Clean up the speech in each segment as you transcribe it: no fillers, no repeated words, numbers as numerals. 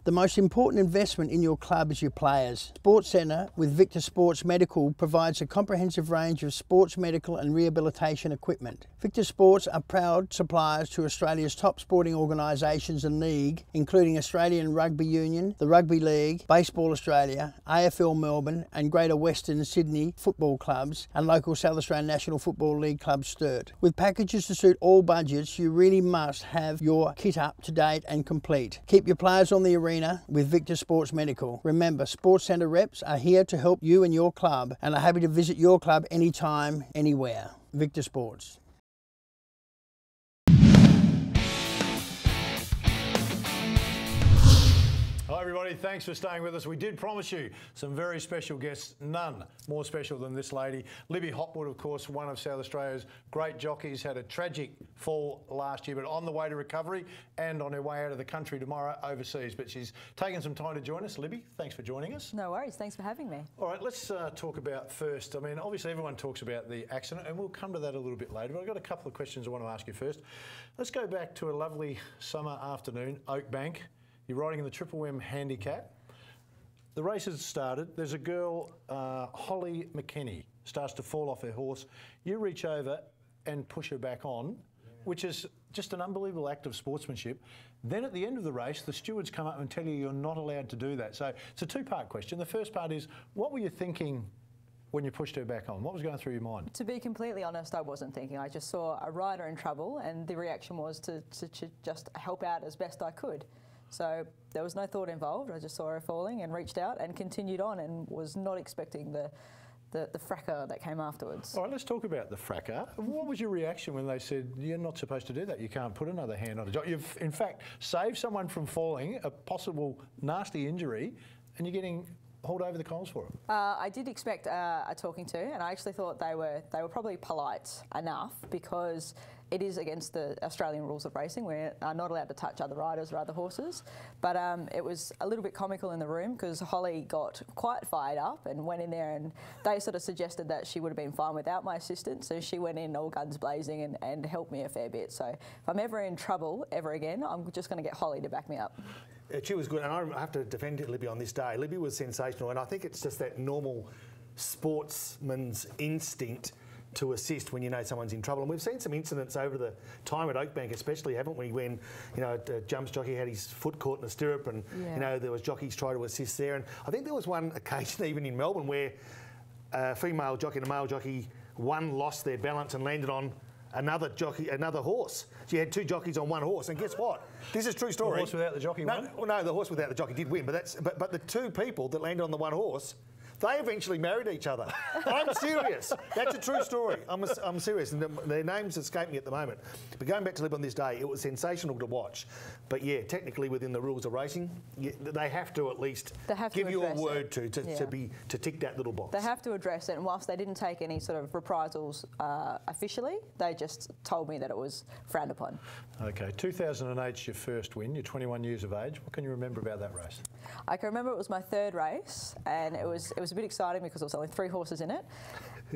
The most important investment in your club is your players. Sports Centre with Victor Sports Medical provides a comprehensive range of sports medical and rehabilitation equipment. Victor Sports are proud suppliers to Australia's top sporting organisations and league, including Australian Rugby Union, the Rugby League, Baseball Australia, AFL Melbourne and Greater Western Sydney football clubs and local South Australian National Football League club Sturt. With packages to suit all budgets, you really must have your kit up to date and complete. Keep your players on the arena with Victor Sports Medical. Remember, Sports Centre reps are here to help you and your club and are happy to visit your club anytime, anywhere. Victor Sports. Hi everybody, thanks for staying with us. We did promise you some very special guests, none more special than this lady. Libby Hopwood, of course, one of South Australia's great jockeys, had a tragic fall last year, but on the way to recovery and on her way out of the country tomorrow overseas. But she's taken some time to join us. Libby, thanks for joining us. No worries, thanks for having me. All right, let's talk about first. I mean, obviously everyone talks about the accident and we'll come to that a little bit later, but I've got a couple of questions I want to ask you first. Let's go back to a lovely summer afternoon, Oakbank. You're riding in the Triple M handicap. The race has started. There's a girl, Holly McKenny, starts to fall off her horse. You reach over and push her back on, which is just an unbelievable act of sportsmanship. Then at the end of the race, the stewards come up and tell you you're not allowed to do that. So it's a two-part question. The first part is, what were you thinking when you pushed her back on? What was going through your mind? To be completely honest, I wasn't thinking. I just saw a rider in trouble and the reaction was to just help out as best I could. So there was no thought involved. I just saw her falling and reached out and continued on and was not expecting the fracas that came afterwards. All right, let's talk about the fracas. What was your reaction when they said, you're not supposed to do that, you can't put another hand on a jockey? You've, in fact, saved someone from falling, a possible nasty injury, and you're getting hauled over the coals for it? I did expect a talking to, and I actually thought they were probably polite enough because it is against the Australian rules of racing. We're not allowed to touch other riders or other horses. But it was a little bit comical in the room because Holly got quite fired up and went in there, and they sort of suggested that she would have been fine without my assistance. So she went in all guns blazing and helped me a fair bit. So if I'm ever in trouble ever again, I'm just going to get Holly to back me up. She was good, and I have to defend Libby on this day. Libby was sensational, and I think it's just that normal sportsman's instinct to assist when you know someone's in trouble. And we've seen some incidents over the time at Oakbank especially, haven't we, when, you know, a jumps jockey had his foot caught in a stirrup and, you know, there was jockeys trying to assist there. And I think there was one occasion even in Melbourne where a female jockey and a male jockey, one lost their balance and landed on another jockey, another horse. So you had two jockeys on one horse, and guess what? This is a true story. The horse without the jockey won? No, the horse without the jockey did win, but the two people that landed on the one horse, they eventually married each other. I'm serious. That's a true story. I'm serious, and their names escape me at the moment. But going back to live on this day, it was sensational to watch. But yeah, technically within the rules of racing, they have to at least give you a word to tick that little box. They have to address it, and whilst they didn't take any sort of reprisals officially, they just told me that it was frowned upon. Okay, 2008's your first win. You're 21 years of age. What can you remember about that race? I can remember it was my third race, and it was a bit exciting because there was only 3 horses in it.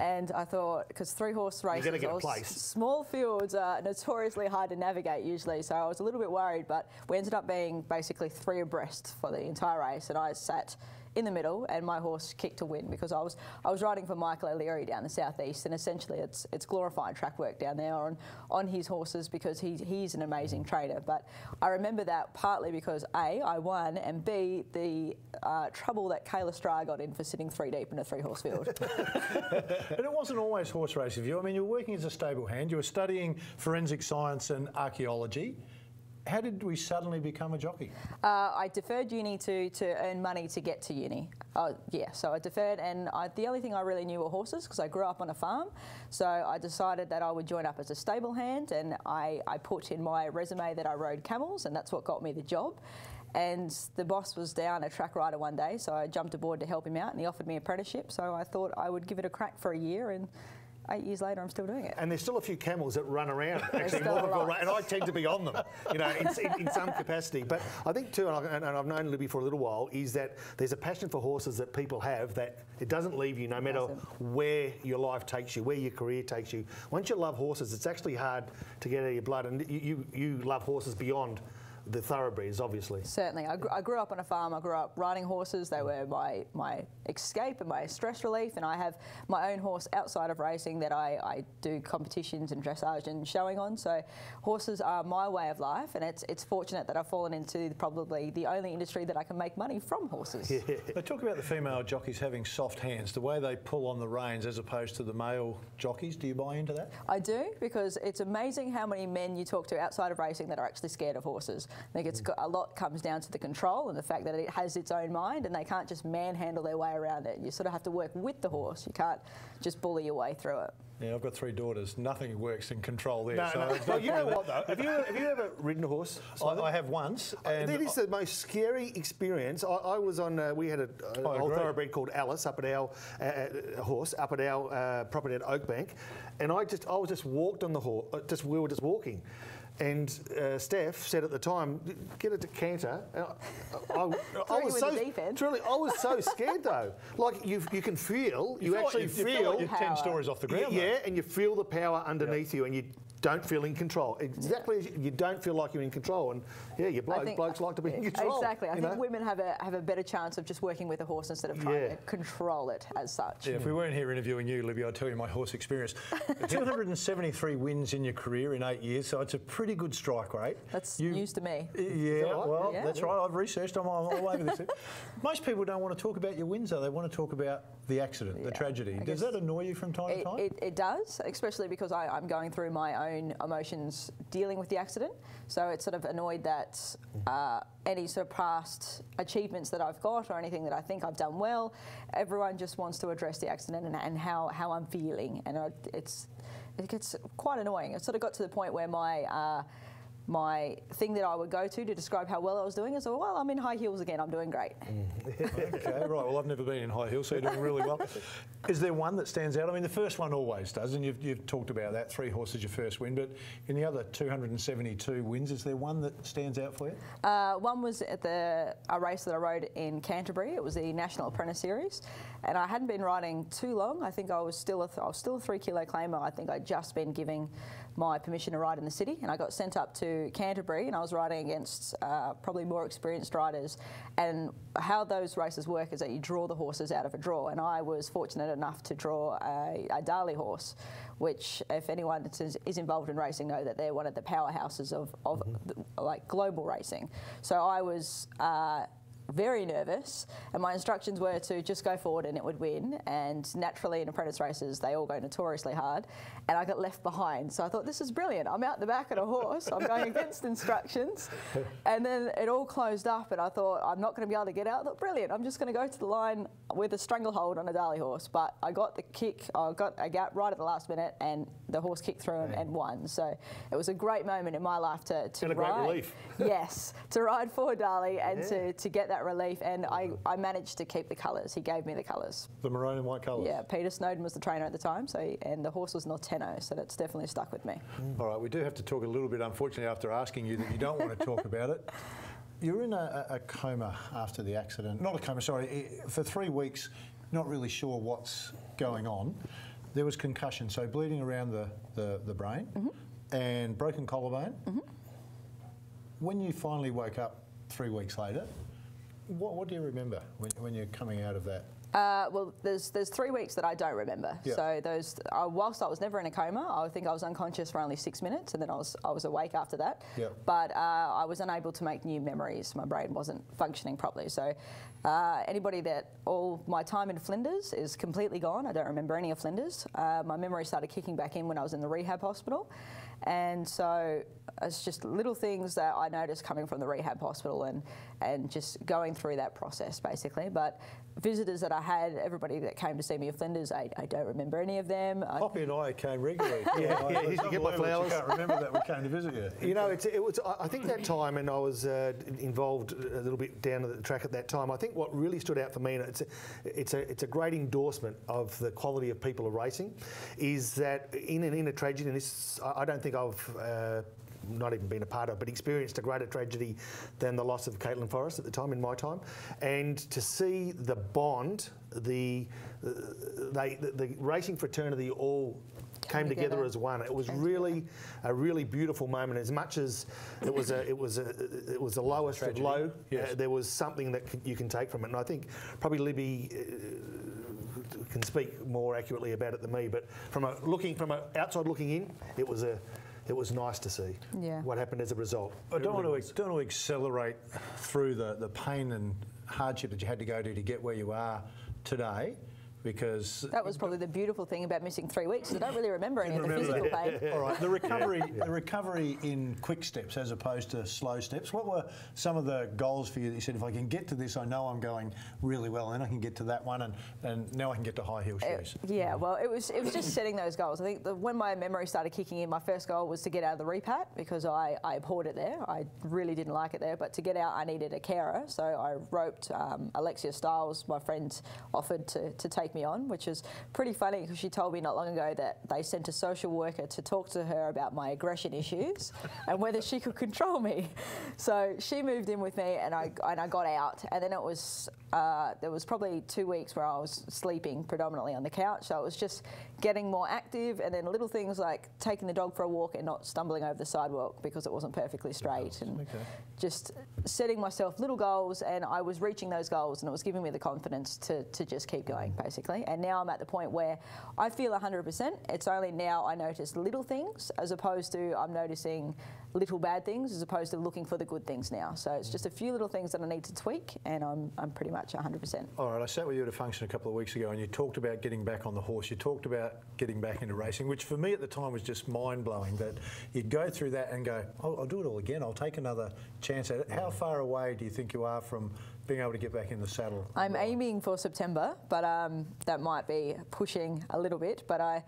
And I thought, because 3-horse races, small fields are notoriously hard to navigate usually, so I was a little bit worried, but we ended up being basically 3 abreast for the entire race, and I sat in the middle and my horse kicked to win because I was riding for Michael O'Leary down the southeast, and essentially it's glorified track work down there on his horses because he's an amazing trainer. But I remember that partly because A, I won, and B, the trouble that Kayla Starr got in for sitting 3 deep in a 3-horse field. And it wasn't always horse racing for you. I mean, you were working as a stable hand, you were studying forensic science and archaeology. How did we suddenly become a jockey? I deferred uni to earn money to get to uni. Yeah, so I deferred, and the only thing I really knew were horses because I grew up on a farm. So I decided that I would join up as a stable hand, and I put in my resume that I rode camels, and that's what got me the job. And the boss was down a track rider one day, so I jumped aboard to help him out, and he offered me an apprenticeship. So I thought I would give it a crack for a year, and 8 years later, I'm still doing it. And there's still a few camels that run around, actually, and I tend to be on them, you know, in some capacity. But I think too, and I've known Libby for a little while, is that there's a passion for horses that people have that it doesn't leave you no matter where your life takes you, where your career takes you. Once you love horses, it's actually hard to get out of your blood, and you love horses beyond the thoroughbreds, obviously. Certainly. I grew up on a farm. I grew up riding horses. They were my escape and my stress relief, and I have my own horse outside of racing that I do competitions and dressage and showing on. So horses are my way of life, and it's fortunate that I've fallen into probably the only industry that I can make money from horses. Yeah. They talk about the female jockeys having soft hands, the way they pull on the reins as opposed to the male jockeys. Do you buy into that? I do, because it's amazing how many men you talk to outside of racing that are actually scared of horses. I think it's got, a lot comes down to the control and the fact that it has its own mind, and they can't just manhandle their way around it. You sort of have to work with the horse. You can't just bully your way through it. Yeah, I've got 3 daughters. Nothing works in control there. No, so no. Well, you know what though? Have you ever ridden a horse? I have once. And it is the most scary experience. I was on. We had an old thoroughbred called Alice up at our horse up at our property at Oakbank, and I was just walked on the horse. We were just walking. And Steph said at the time, "Get it to canter." I was so scared though. Like you can feel, you actually feel like you're 10 stories off the ground. Yeah, and you feel the power underneath you, and you don't feel in control. Exactly, you don't feel like you're in control, and yeah, you blokes like to be in control. Exactly, I think women have a better chance of just working with a horse instead of trying to control it as such. Yeah, if we weren't here interviewing you, Libby, I'd tell you my horse experience. 273 wins in your career in 8 years, so it's a pretty good strike rate. That's news to me. Yeah, well, that's right. I've researched. I'm all over this. Most people don't want to talk about your wins, though. They want to talk about the accident, the tragedy. Does that annoy you from time to time? It does, especially because I'm going through my own emotions dealing with the accident. So it's sort of annoyed that any sort of past achievements that I've got or anything that I think I've done well, everyone just wants to address the accident and how I'm feeling, and it gets quite annoying. It sort of got to the point where my thing that I would go to describe how well I was doing is, well, I'm in high heels again, I'm doing great. Okay, right. Well, I've never been in high heels, so you're doing really well. Is there one that stands out? I mean, the first one always does, and you've talked about that. 3 horses your first win, but in the other 272 wins, is there one that stands out for you? One was at a race that I rode in Canterbury. It was the National Apprentice Series, and I hadn't been riding too long. I think I was still a 3 kilo claimer. I think I'd just been giving my permission to ride in the city, and I got sent up to Canterbury, and I was riding against probably more experienced riders. And how those races work is that you draw the horses out of a draw, and I was fortunate enough to draw a Darley horse, which, if anyone is involved in racing, know that they're one of the powerhouses of like global racing. So I was very nervous, and my instructions were to just go forward and it would win. And naturally in apprentice races they all go notoriously hard, and I got left behind. So I thought, this is brilliant, I'm out the back on a horse, I'm going against instructions. And then it all closed up, and I thought, I'm not going to be able to get out. I thought, brilliant, I'm just going to go to the line with a stranglehold on a Darley horse. But I got the kick, I got a gap right at the last minute, and the horse kicked through and won. So it was a great moment in my life to and a ride. great relief. Yes, to ride for Darley and to get that relief, and I managed to keep the colours. He gave me the colours. The maroon and white colours? Yeah, Peter Snowden was the trainer at the time, and the horse was Norteno, so that's definitely stuck with me. All right, we do have to talk a little bit, unfortunately, after asking you that you don't want to talk about it. You were in a coma after the accident. Not a coma, sorry. For 3 weeks, not really sure what's going on. There was concussion, so bleeding around the brain and broken collarbone. When you finally woke up 3 weeks later, what do you remember when you're coming out of that? Well, there's 3 weeks that I don't remember. Yep. So those, whilst I was never in a coma, I think I was unconscious for only 6 minutes, and then I was awake after that. Yep. But I was unable to make new memories. My brain wasn't functioning properly. So all my time in Flinders is completely gone. I don't remember any of Flinders. My memory started kicking back in when I was in the rehab hospital. And so it's just little things that I noticed coming from the rehab hospital and just going through that process, basically. But visitors that I had, everybody that came to see me at Flinders, I don't remember any of them. Poppy and I came regularly. You get my flowers. I can't remember that we came to visit you. You know, it was. I think that time, and I was involved a little bit down at the track at that time. I think what really stood out for me, and it's a great endorsement of the quality of people of racing, is that in a tragedy, and this I don't think I've not even been a part of, but experienced a greater tragedy than the loss of Caitlin Forrest at the time, in my time. And to see the bond, the racing fraternity all came together as one. It was really a really beautiful moment. As much as it was the lowest of low, there was something that you can take from it. And I think probably Libby can speak more accurately about it than me. But from an outside looking in, it was nice to see what happened as a result. I don't want to accelerate through the pain and hardship that you had to go to get where you are today, because that was probably the beautiful thing about missing 3 weeks. I don't really remember any of the physical pain. All right, the recovery in quick steps as opposed to slow steps. What were some of the goals for you that you said, if I can get to this, I know I'm going really well, and then I can get to that one, and now I can get to high heel shoes? Yeah, well, it was just setting those goals. I think when my memory started kicking in, my first goal was to get out of the repat, because I abhorred it there. I really didn't like it there, but to get out, I needed a carer. So I roped Alexia Stiles, my friend, offered to take me on, which is pretty funny because she told me not long ago that they sent a social worker to talk to her about my aggression issues and whether she could control me. So she moved in with me, and I got out, and then it was there was probably 2 weeks where I was sleeping predominantly on the couch. So it was just getting more active, and then little things like taking the dog for a walk and not stumbling over the sidewalk because it wasn't perfectly straight, and just setting myself little goals, and I was reaching those goals, and it was giving me the confidence to just keep going, basically. And now I'm at the point where I feel 100%. It's only now I notice little things as opposed to I'm noticing little bad things as opposed to looking for the good things now. So it's just a few little things that I need to tweak, and I'm pretty much 100%. All right, I sat with you at a function a couple of weeks ago, and you talked about getting back on the horse. You talked about getting back into racing, which for me at the time was just mind-blowing, that you'd go through that and go, oh, I'll do it all again. I'll take another chance at it. How far away do you think you are from being able to get back in the saddle? I'm aiming for September, but that might be pushing a little bit, but I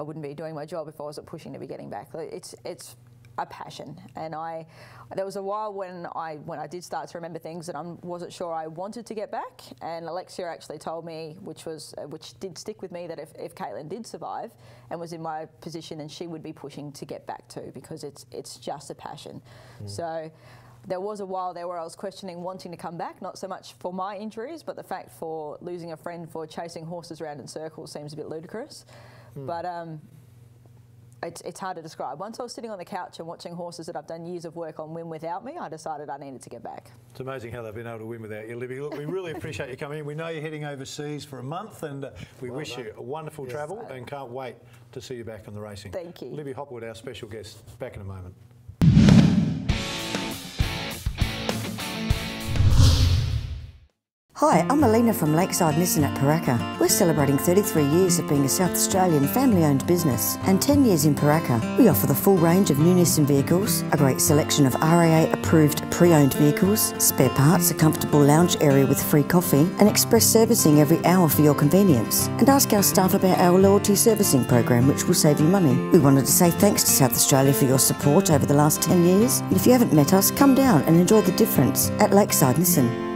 wouldn't be doing my job if I wasn't pushing to be getting back. It's a passion, and there was a while when I did start to remember things that I wasn't sure I wanted to get back, and Alexia actually told me, which did stick with me, that if Caitlin did survive and was in my position, then she would be pushing to get back too, because it's just a passion. So there was a while there where I was questioning wanting to come back, not so much for my injuries, but the fact for losing a friend for chasing horses around in circles seems a bit ludicrous. But it's hard to describe. Once I was sitting on the couch and watching horses that I've done years of work on win without me, I decided I needed to get back. It's amazing how they've been able to win without you, Libby. Look, we really appreciate you coming in. We know you're heading overseas for a month, and we wish you a wonderful travel, and can't wait to see you back on the racing. Thank you. Libby Hopwood, our special guest. Back in a moment. Hi, I'm Alina from Lakeside Nissan at Paraka. We're celebrating 33 years of being a South Australian family-owned business, and 10 years in Paraka. We offer the full range of new Nissan vehicles, a great selection of RAA-approved pre-owned vehicles, spare parts, a comfortable lounge area with free coffee, and express servicing every hour for your convenience. And ask our staff about our loyalty servicing program, which will save you money. We wanted to say thanks to South Australia for your support over the last 10 years. And if you haven't met us, come down and enjoy the difference at Lakeside Nissan.